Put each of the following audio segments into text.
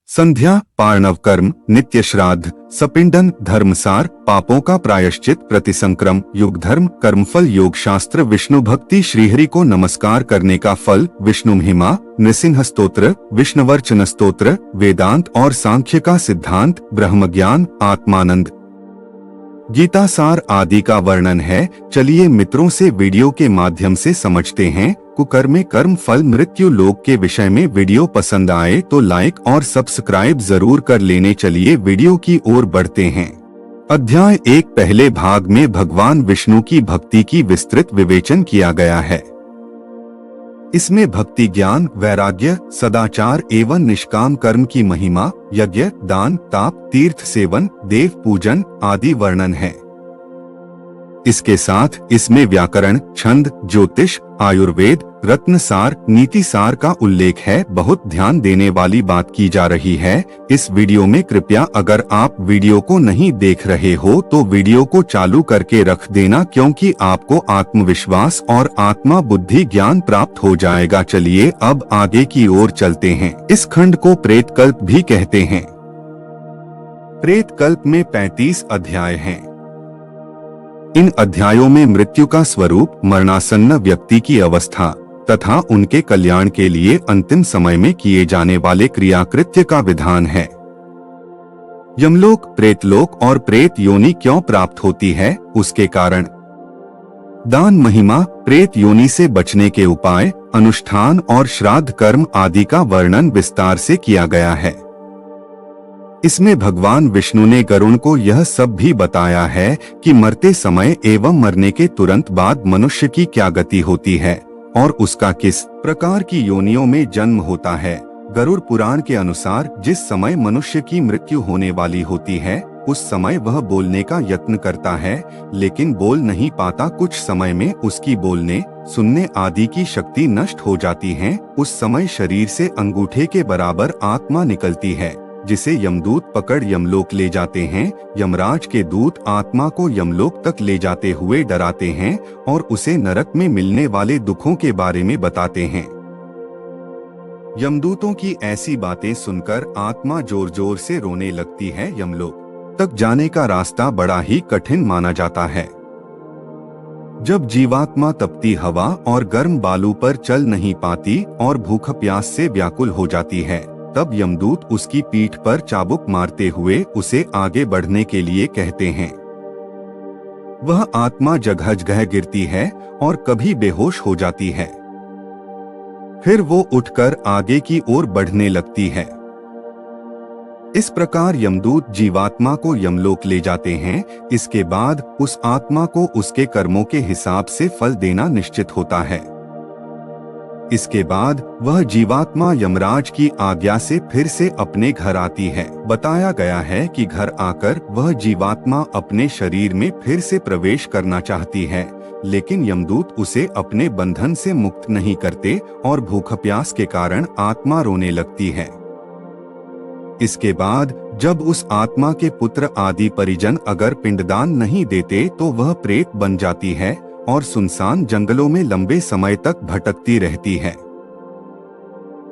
संध्या, पार्णव कर्म, नित्य श्राद्ध, सपिंडन, धर्मसार, पापों का प्रायश्चित, प्रतिसंक्रम, युग धर्म, कर्मफल, योग शास्त्र, विष्णु भक्ति, श्रीहरि को नमस्कार करने का फल, विष्णु महिमा, नृसिंह स्तोत्र, विष्णुवर्चन स्तोत्र, वेदांत और सांख्य का सिद्धांत, ब्रह्म ज्ञान, आत्मानंद, गीता सार आदि का वर्णन है। चलिए मित्रों से वीडियो के माध्यम से समझते हैं। कुकर्मे कर्म फल मृत्यु लोक के विषय में वीडियो पसंद आए तो लाइक और सब्सक्राइब जरूर कर लेने। चलिए वीडियो की ओर बढ़ते हैं। अध्याय 1 पहले भाग में भगवान विष्णु की भक्ति की विस्तृत विवेचन किया गया है। इसमें भक्ति, ज्ञान, वैराग्य, सदाचार एवं निष्काम कर्म की महिमा, यज्ञ, दान, ताप, तीर्थ सेवन, देव पूजन आदि वर्णन है। इसके साथ इसमें व्याकरण, छंद, ज्योतिष, आयुर्वेद, रत्नसार, नीतिसार का उल्लेख है। बहुत ध्यान देने वाली बात की जा रही है इस वीडियो में। कृपया अगर आप वीडियो को नहीं देख रहे हो तो वीडियो को चालू करके रख देना, क्योंकि आपको आत्मविश्वास और आत्मा बुद्धि ज्ञान प्राप्त हो जाएगा। चलिए अब आगे की ओर चलते हैं। इस खंड को प्रेतकल्प भी कहते हैं। प्रेतकल्प में 35 अध्याय हैं। इन अध्यायों में मृत्यु का स्वरूप, मरणासन्न व्यक्ति की अवस्था तथा उनके कल्याण के लिए अंतिम समय में किए जाने वाले क्रियाकृत्य का विधान है। यमलोक, प्रेतलोक और प्रेत योनि क्यों प्राप्त होती है, उसके कारण, दान महिमा, प्रेत योनि से बचने के उपाय, अनुष्ठान और श्राद्ध कर्म आदि का वर्णन विस्तार से किया गया है। इसमें भगवान विष्णु ने गरुण को यह सब भी बताया है कि मरते समय एवं मरने के तुरंत बाद मनुष्य की क्या गति होती है और उसका किस प्रकार की योनियों में जन्म होता है। गरुड़ पुराण के अनुसार जिस समय मनुष्य की मृत्यु होने वाली होती है उस समय वह बोलने का यत्न करता है, लेकिन बोल नहीं पाता। कुछ समय में उसकी बोलने, सुनने आदि की शक्ति नष्ट हो जाती है। उस समय शरीर से अंगूठे के बराबर आत्मा निकलती है, जिसे यमदूत पकड़ यमलोक ले जाते हैं। यमराज के दूत आत्मा को यमलोक तक ले जाते हुए डराते हैं और उसे नरक में मिलने वाले दुखों के बारे में बताते हैं। यमदूतों की ऐसी बातें सुनकर आत्मा जोर जोर से रोने लगती है। यमलोक तक जाने का रास्ता बड़ा ही कठिन माना जाता है। जब जीवात्मा तपती हवा और गर्म बालू पर चल नहीं पाती और भूख प्यास से व्याकुल हो जाती है, तब यमदूत उसकी पीठ पर चाबुक मारते हुए उसे आगे बढ़ने के लिए कहते हैं। वह आत्मा जगह जगह गिरती है और कभी बेहोश हो जाती है, फिर वो उठकर आगे की ओर बढ़ने लगती है। इस प्रकार यमदूत जीवात्मा को यमलोक ले जाते हैं। इसके बाद उस आत्मा को उसके कर्मों के हिसाब से फल देना निश्चित होता है। इसके बाद वह जीवात्मा यमराज की आज्ञा से फिर से अपने घर आती है। बताया गया है कि घर आकर वह जीवात्मा अपने शरीर में फिर से प्रवेश करना चाहती है, लेकिन यमदूत उसे अपने बंधन से मुक्त नहीं करते और भूख प्यास के कारण आत्मा रोने लगती है। इसके बाद जब उस आत्मा के पुत्र आदि परिजन अगर पिंडदान नहीं देते तो वह प्रेत बन जाती है और सुनसान जंगलों में लंबे समय तक भटकती रहती है।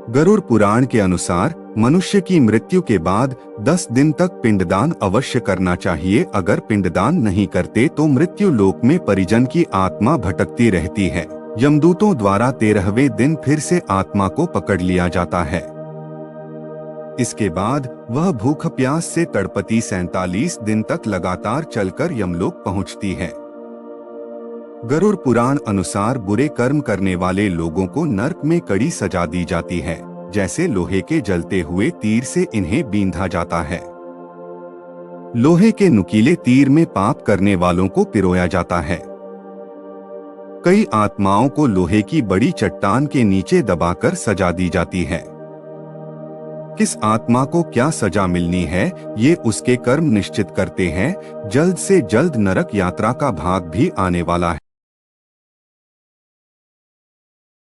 गरुड़ पुराण के अनुसार मनुष्य की मृत्यु के बाद 10 दिन तक पिंडदान अवश्य करना चाहिए। अगर पिंडदान नहीं करते तो मृत्यु लोक में परिजन की आत्मा भटकती रहती है। यमदूतों द्वारा 13वें दिन फिर से आत्मा को पकड़ लिया जाता है। इसके बाद वह भूख प्यास से तड़पती 47 दिन तक लगातार चलकर यमलोक पहुंचती है। गरुड़ पुराण अनुसार बुरे कर्म करने वाले लोगों को नरक में कड़ी सजा दी जाती है, जैसे लोहे के जलते हुए तीर से इन्हें बींधा जाता है। लोहे के नुकीले तीर में पाप करने वालों को पिरोया जाता है। कई आत्माओं को लोहे की बड़ी चट्टान के नीचे दबाकर सजा दी जाती है। किस आत्मा को क्या सजा मिलनी है ये उसके कर्म निश्चित करते हैं। जल्द से जल्द नरक यात्रा का भाग भी आने वाला है।